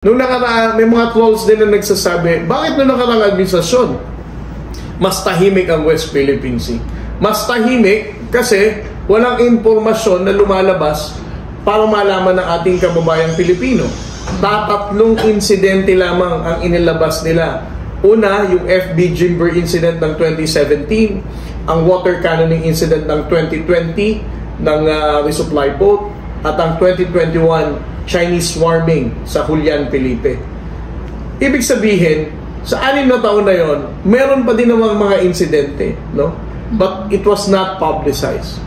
Nung nakaraan, may mga trolls din na nagsasabi, bakit nung nakaraang administrasyon, mas tahimik ang West Philippine Sea? Mas tahimik kasi walang impormasyon na lumalabas para malaman ng ating kababayang Pilipino. Tatlong insidente lamang ang inilabas nila. Una, yung FB Jimber incident ng 2017, ang water cannoning incident ng 2020 ng resupply boat, at ang 2021 Chinese swarming sa Julian Felipe. Ibig sabihin, sa 6 na taon na yon, meron pa din namang mga insidente, no? But it was not publicized.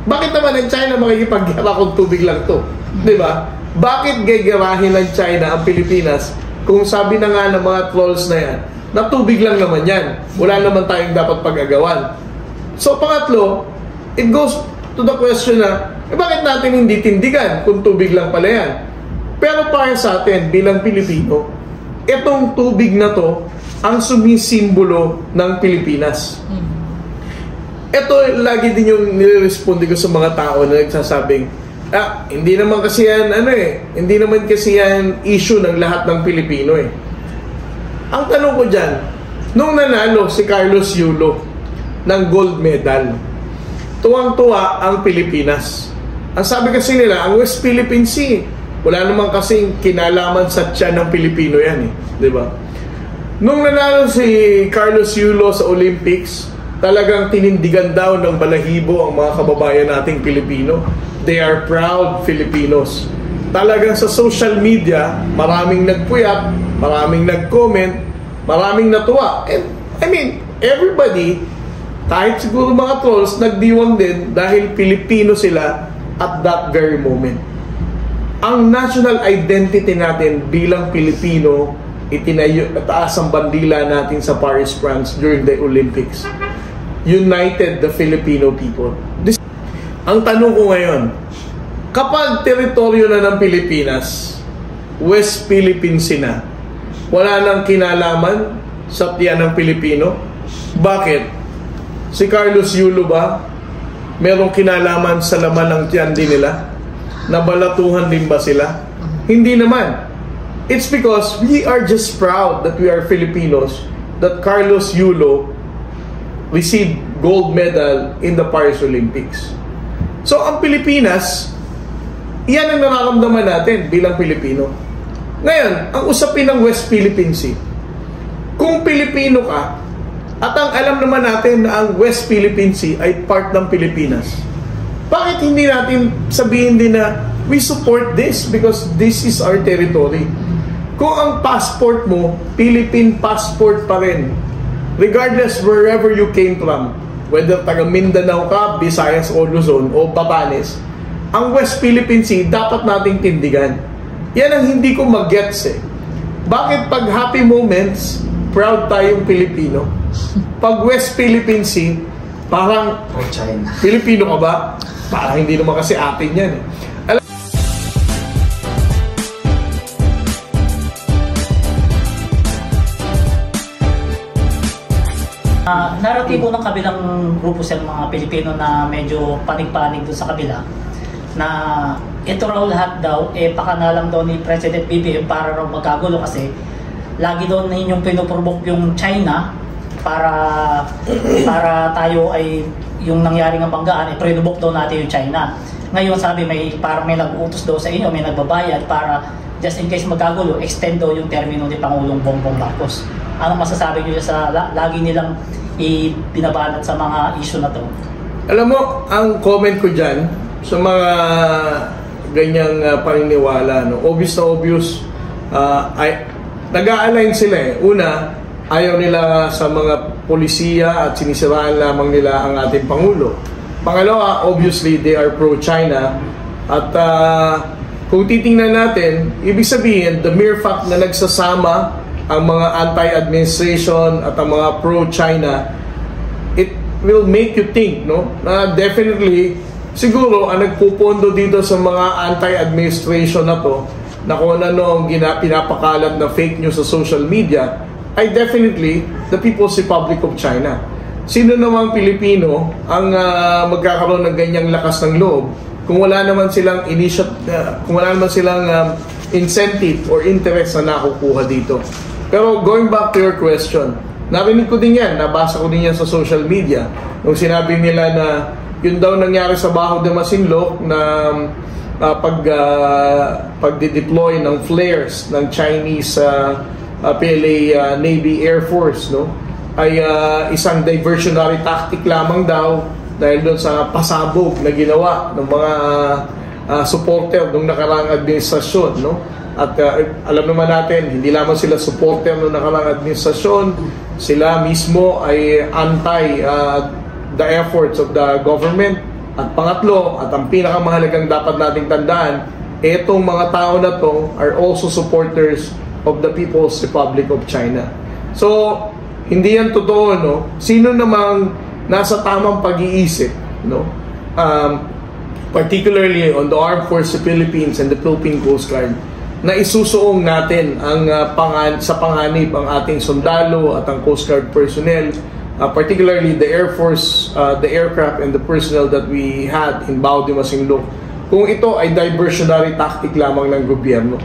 Bakit naman ang China makikipaggera kung tubig lang to? Di ba? Bakit gagarahin ng China ang Pilipinas kung sabi na nga ng mga trolls na yan, na tubig lang naman yan. Wala naman tayong dapat pag-agawan. So, pangatlo, it goes to the question na, bakit natin hindi tindigan kung tubig lang pala yan? Pero para sa atin, bilang Pilipino, itong tubig na to ang sumisimbolo ng Pilipinas. Ito, lagi din yung nire-responde ko sa mga tao na nagsasabing, hindi naman kasi yan, hindi naman kasi yan issue ng lahat ng Pilipino eh. Ang tanong ko dyan, nung nanalo si Carlos Yulo ng gold medal, tuwang-tuwa ang Pilipinas. Ang sabi kasi nila, ang West Philippine Sea, wala naman kasing kinalaman sa tiyan ng Pilipino yan eh. Diba? Nung nanalo si Carlos Yulo sa Olympics, talagang tinindigan daw ng balahibo ang mga kababayan nating Pilipino. They are proud Filipinos. Talagang sa social media, maraming nagpuyat, maraming nag-comment, maraming natuwa. And, I mean, everybody, kahit siguro mga trolls, nagdiwang din dahil Pilipino sila at that very moment. Ang national identity natin bilang Pilipino, itinayo at taas ang bandila natin sa Paris, France during the Olympics. United the Filipino people. Ang tanong ko ngayon, kapag teritoryo na ng Pilipinas, West Philippine Sea na, wala nang kinalaman sa tiyan ng Pilipino, bakit? Si Carlos Yulo ba merong kinalaman sa laman ng tiyan din nila? Nabalatuhan din ba sila? Hindi naman. It's because we are just proud that we are Filipinos, that Carlos Yulo received gold medal in the Paris Olympics. So, ang Pilipinas, yan ang nararamdaman natin bilang Pilipino. Ngayon, ang usapin ng West Philippine Sea, kung Pilipino ka, at ang alam naman natin na ang West Philippine Sea ay part ng Pilipinas, bakit hindi natin sabihin din na we support this because this is our territory? Kung ang passport mo, Philippine passport pa rin, regardless wherever you came from, whether taga Mindanao ka, Visayas o Luzon o Batanes, ang West Philippine Sea dapat nating tindigan. Yan ang hindi ko mag-gets eh. Bakit pag happy moments, proud tayong Pilipino? Pag West Philippine Sea, parang China. Pilipino ka ba? Parang hindi naman kasi atin yan eh. Naratibo ng kabilang grupo sa mga Pilipino na medyo panig-panig doon sa kabila na ito raw lahat daw pakanalang daw ni President BBM para raw magkagulo kasi lagi daw ninyong pinuprovok yung China para tayo ay yung nangyaring banggaan prinubok daw natin yung China. Ngayon sabi parang may nag-utos daw sa inyo, may nagbabayad para just in case magkagulo, extend daw yung termino ni Pangulong Bongbong Marcos. Anong masasabi niyo sa lagi nilang binabanat sa mga issue na to? Alam mo, ang comment ko dyan sa mga ganyang paniniwala, no? Obvious na obvious, nag-a-align sila eh. Una, ayaw nila sa mga polisiya at sinisiraan lamang nila ang ating Pangulo. Pangalawa, obviously, they are pro-China. At kung titingnan natin, ibig sabihin, the mere fact na nagsasama ang mga anti-administration at ang mga pro-China, it will make you think, no? Na definitely, siguro, ang nagpupondo dito sa mga anti-administration na to, na kung ano ang pinapakalat na fake news sa social media, ay definitely the People's Republic of China. Sino namang Pilipino ang magkakaroon ng ganyang lakas ng loob kung wala naman silang incentive or interest na nakukuha dito. Pero going back to your question, narinig ko din yan, nabasa ko din yan sa social media, nung sinabi nila na yun daw nangyari sa Baho de Masinloc na pagde-deploy ng flares ng Chinese PLA Navy Air Force, no, ay isang diversionary tactic lamang daw dahil doon sa pasabog na ginawa ng mga supporter ng nakaraang administrasyon, no? At alam naman natin, hindi lamang sila supporter ng nakaraang administrasyon, sila mismo ay anti the efforts of the government. At pangatlo, at ang pinakamahalagang dapat nating tandaan, etong mga tao na to are also supporters of the People's Republic of China. So, hindi yan totoo, no? Sino namang nasa tamang pag-iisip, no? Particularly on the Armed Forces of the Philippines and the Philippine Coast Guard, na isusuong natin ang sa panganib ang ating sundalo at ang Coast Guard personnel, particularly the Air Force, the aircraft and the personnel that we had in Baho de Masinloc, kung ito ay diversionary tactic lamang ng gobyerno.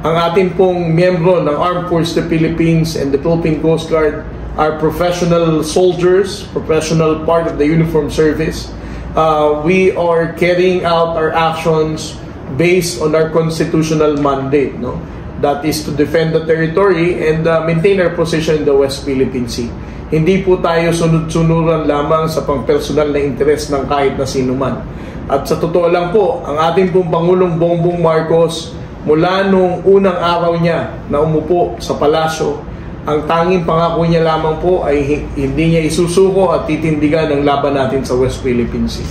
Ang ating pong miyembro ng Armed Forces of the Philippines and the Philippine Coast Guard are professional soldiers, professional part of the uniform service. We are carrying out our actions based on our constitutional mandate, no? That is to defend the territory and maintain our position in the West Philippine Sea. Hindi po tayo sunod-sunuran lamang sa pang-personal na interes ng kahit na sino man. At sa totoo lang po, ang ating pong Pangulong Bongbong Marcos, mula nung unang araw niya na umupo sa palasyo, ang tanging pangako niya lamang po ay hindi niya isusuko at titindigan ang laban natin sa West Philippine Sea.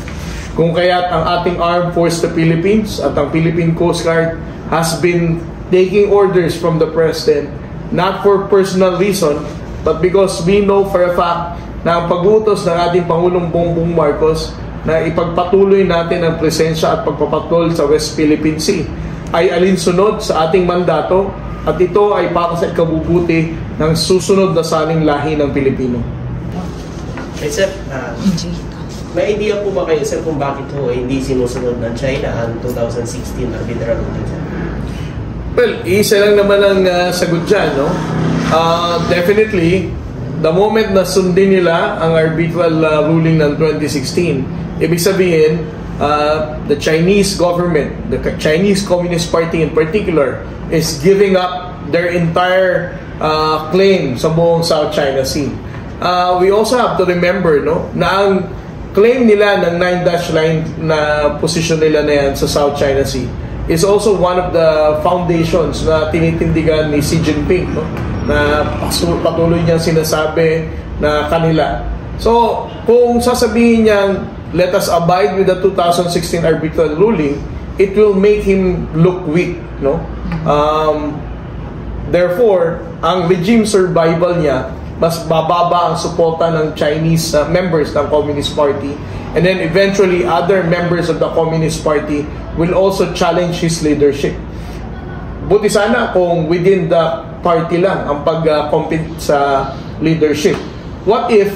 Kung kaya't ang ating Armed Forces of the Philippines at ang Philippine Coast Guard has been taking orders from the President, not for personal reason, but because we know for a fact na ang pag-utos ng ating Pangulong Bongbong Marcos na ipagpatuloy natin ang presensya at pagpapatrol sa West Philippine Sea ay alinsunod sa ating mandato, at ito ay para sa ikabubuti ng susunod na saling lahi ng Pilipino. Hey, sir, may idea po ba kayo, sir, kung bakit ho hindi sinusunod ng China ang 2016 arbitral ruling? Well, isa lang naman ang sagot dyan, no? Definitely, the moment na sundin nila ang arbitral ruling ng 2016, ibig sabihin, the Chinese government, the Chinese Communist Party in particular, is giving up their entire claim sa buong South China Sea. We also have to remember, no, na ang claim nila ng 9-dash line na position nila na yan sa South China Sea is also one of the foundations na tinitindigan ni Xi Jinping, no, na patuloy niyang sinasabi na kanila. So, kung sasabihin niyang let us abide with the 2016 arbitral ruling, it will make him look weak, no? Therefore, ang regime survival niya, mas bababa ang suporta ng Chinese members ng Communist Party, and then eventually other members of the Communist Party will also challenge his leadership. Buti sana kung within the party lang ang pag-compete sa leadership. What if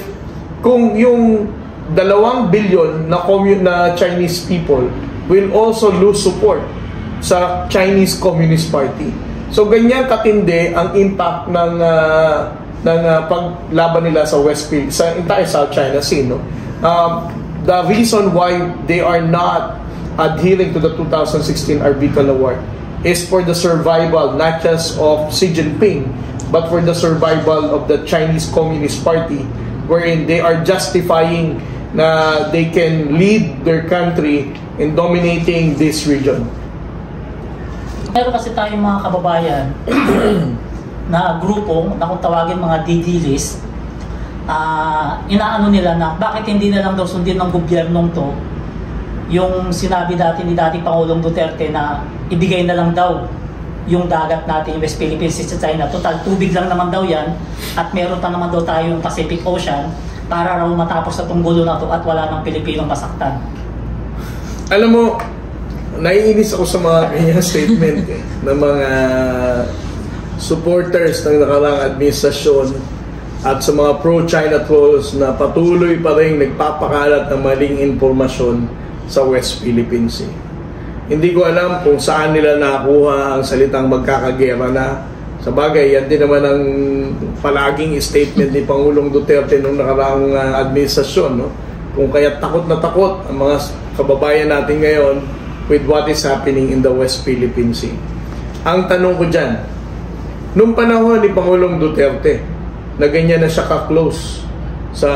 kung yung 2 billion na Chinese people will also lose support sa Chinese Communist Party? So ganyan katindi ang impact ng paglaban nila sa sa entire South China Sea, no? The reason why they are not adhering to the 2016 arbitral award is for the survival not just of Xi Jinping, but for the survival of the Chinese Communist Party, wherein they are justifying na they can lead their country in dominating this region. Meron kasi tayong mga kababayan na grupo na kung tawagin mga DD list, inaano nila na bakit hindi na lang daw sundin ng gobyernong to yung sinabi dati ni dating Pangulong Duterte na ibigay na lang daw yung dagat natin, West Philippine Sea sa China. Total, tubig lang naman daw yan at meron pa naman daw tayong Pacific Ocean para raw matapos na itong gulo na to at wala ng Pilipinong masaktan. Alam mo, naiinis ako sa mga kanyang statement ng mga supporters ng nakaraang administrasyon at sa mga pro-China trolls na patuloy pa rin nagpapakalat ng maling impormasyon sa West Philippine Sea. Hindi ko alam kung saan nila nakuha ang salitang magkakagera na. Sa bagay, yan din naman ang palaging statement ni Pangulong Duterte nung nakaraang administrasyon. No? Kung kaya takot na takot ang mga kababayan natin ngayon with what is happening in the West Philippine Sea. Ang tanong ko dyan, nung panahon ni Pangulong Duterte, na ganyan na siya ka-close sa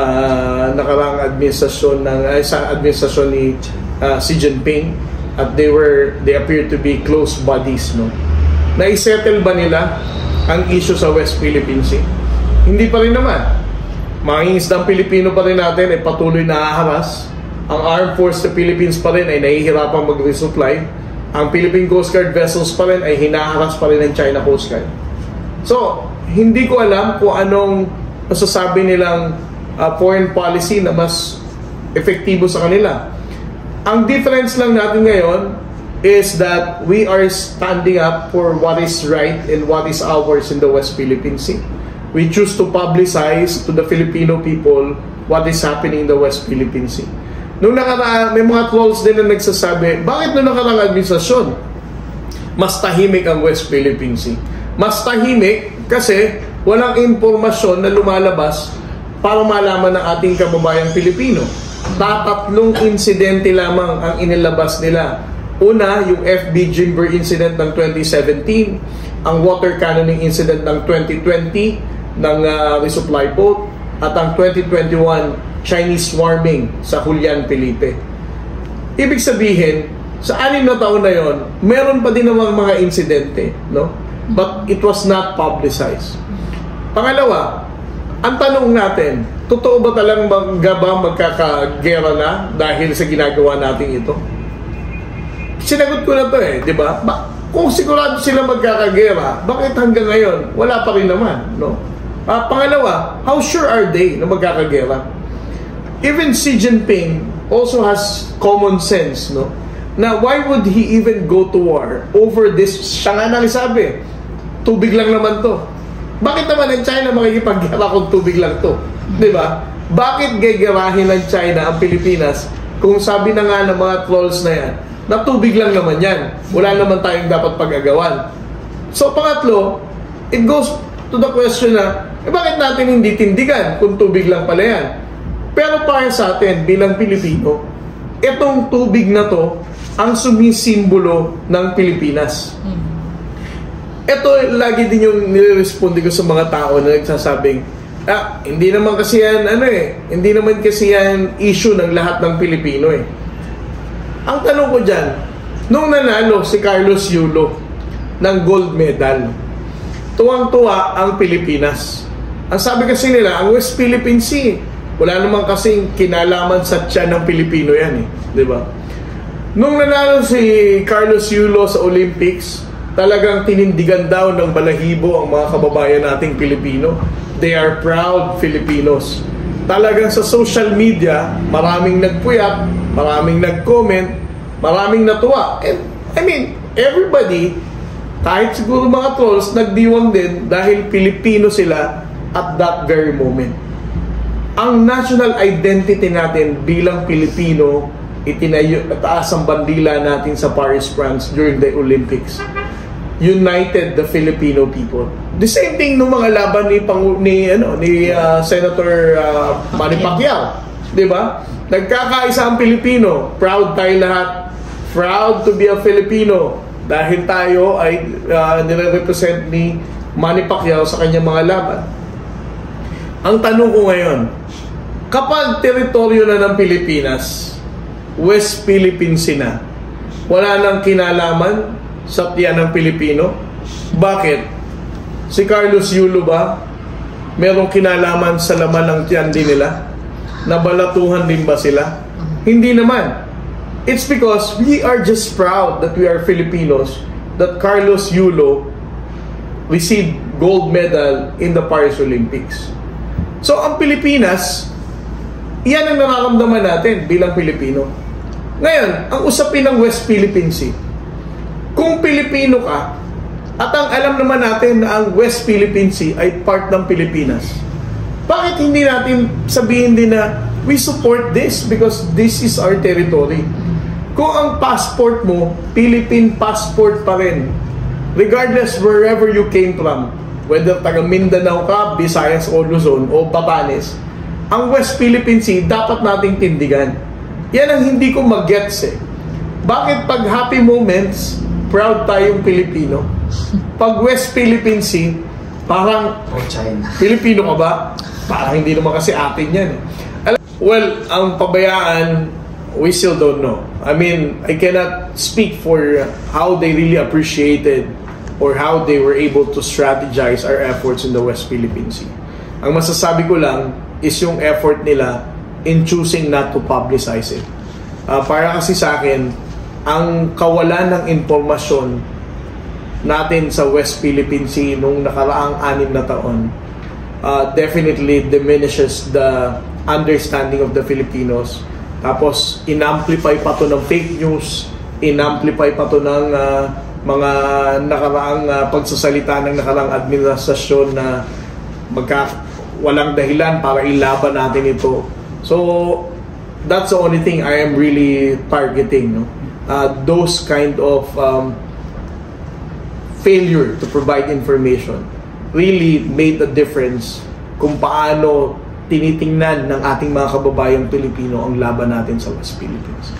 nakaraang administrasyon sa administrasyon ni Xi Jinping, at they appear to be close buddies, no? Naisettle ba nila ang issue sa West Philippine Sea? Hindi pa rin naman. Mga isdang Pilipino pa rin natin ay patuloy na haharas. Ang Armed Force sa Philippines pa rin ay nahihirapang mag-resupply. Ang Philippine Coast Guard vessels pa rin ay hinaharas pa rin ng China Coast Guard. So, hindi ko alam kung anong masasabi nilang foreign policy na mas epektibo sa kanila. Ang difference lang natin ngayon is that we are standing up for what is right and what is ours in the West Philippine Sea. We choose to publicize to the Filipino people what is happening in the West Philippine Sea. Nung nakaraan, may mga trolls din na nagsasabi, bakit nung nakaraang administrasyon mas tahimik ang West Philippine Sea? Mas tahimik kasi walang impormasyon na lumalabas para malaman ng ating kababayang Pilipino. Tatlong insidente lamang ang inilabas nila. Una, yung FB Jimber incident ng 2017, ang water cannoning incident ng 2020 ng resupply boat, at ang 2021 Chinese swarming sa Julian Felipe. Ibig sabihin, sa 6 na taon na yon, meron pa din namang mga insidente, no? But it was not publicized. Pangalawa, ang tanong natin, totoo ba talagang magkakagera na dahil sa ginagawa natin ito? Sinagot ko na to di ba? Kung sigurado sila magkakagera, bakit hanggang ngayon wala pa rin naman, no? Pangalawa, how sure are they na magkakagera? Even Xi Jinping also has common sense, no? Na why would he even go to war over this? Siya nga nagsabi, tubig lang naman to. Bakit naman ang China makikipaggera kung tubig lang to? Di ba? Bakit gagerahin ng China ang Pilipinas kung sabi na nga ng mga trolls na yan, na tubig lang naman yan. Wala naman tayong dapat pag-agawan. So, pangatlo, it goes to the question na, bakit natin hindi tindigan kung tubig lang pala yan? Pero para sa atin, bilang Pilipino, itong tubig na to, ang sumisimbolo ng Pilipinas. Ito, lagi din yung nire-responde ko sa mga tao na nagsasabing, hindi naman kasi yan, hindi naman kasi yan issue ng lahat ng Pilipino Ang tanong ko dyan, nung nanalo si Carlos Yulo ng gold medal, tuwang-tuwa ang Pilipinas. Ang sabi kasi nila, ang West Philippine Sea, wala naman kasing kinalaman sa tiyan ng Pilipino yan di ba? Nung nanalo si Carlos Yulo sa Olympics, talagang tinindigan daw ng balahibo ang mga kababayan nating Pilipino. They are proud Filipinos. Talagang sa social media, maraming nagpuyat, maraming nag-comment, maraming natuwa. And, I mean, everybody, kahit siguro mga trolls, nagdiwang din dahil Pilipino sila at that very moment. Ang national identity natin bilang Pilipino, itinayo at taas ang bandila natin sa Paris, France during the Olympics. United the Filipino people. The same thing nung mga laban ni Senator Manny Pacquiao, 'di ba? Nagkakaisa ang Pilipino, proud tayo lahat, proud to be a Filipino dahil tayo ay nire-represent ni Manny Pacquiao sa kanyang mga laban. Ang tanong ko ngayon, kapag teritoryo na ng Pilipinas, West Philippine Sea na, wala nang kinalaman sa tiyan ng Pilipino? Bakit? Si Carlos Yulo ba merong kinalaman sa laman ng tiyan din nila? Nabalatuhan din ba sila? Hindi naman. It's because we are just proud that we are Filipinos, that Carlos Yulo received gold medal in the Paris Olympics. So ang Pilipinas, iyan ang nararamdaman natin bilang Pilipino. Ngayon, ang usapin ng West Philippine Sea, kung Pilipino ka, at ang alam naman natin na ang West Philippine Sea ay part ng Pilipinas, bakit hindi natin sabihin din na we support this because this is our territory? kung ang passport mo, Philippine passport pa rin, regardless wherever you came from, whether taga Mindanao ka, Visayas o Luzon o Batanes, ang West Philippine Sea dapat nating tindigan. Yan ang hindi ko mag-gets eh. Bakit pag happy moments, proud tayong Pilipino? Pag West Philippine Sea, parang China. Pilipino ka ba? Parang hindi naman kasi atin yan eh. Well, ang pabayaan, we still don't know. I mean, I cannot speak for how they really appreciated or how they were able to strategize our efforts in the West Philippine Sea. Ang masasabi ko lang is yung effort nila in choosing not to publicize it. Para kasi sa akin, ang kawalan ng impormasyon natin sa West Philippine Sea nung nakaraang 6 na taon definitely diminishes the understanding of the Filipinos. Tapos inamplify pa to ng fake news, inamplify pa to ng mga nakaraang pagsasalita ng nakaraang administrasyon na walang dahilan para ilaban natin ito. So that's the only thing I am really targeting, no? Those kind of failure to provide information really made a difference kung paano tinitingnan ng ating mga kababayang Pilipino ang laban natin sa West Philippines.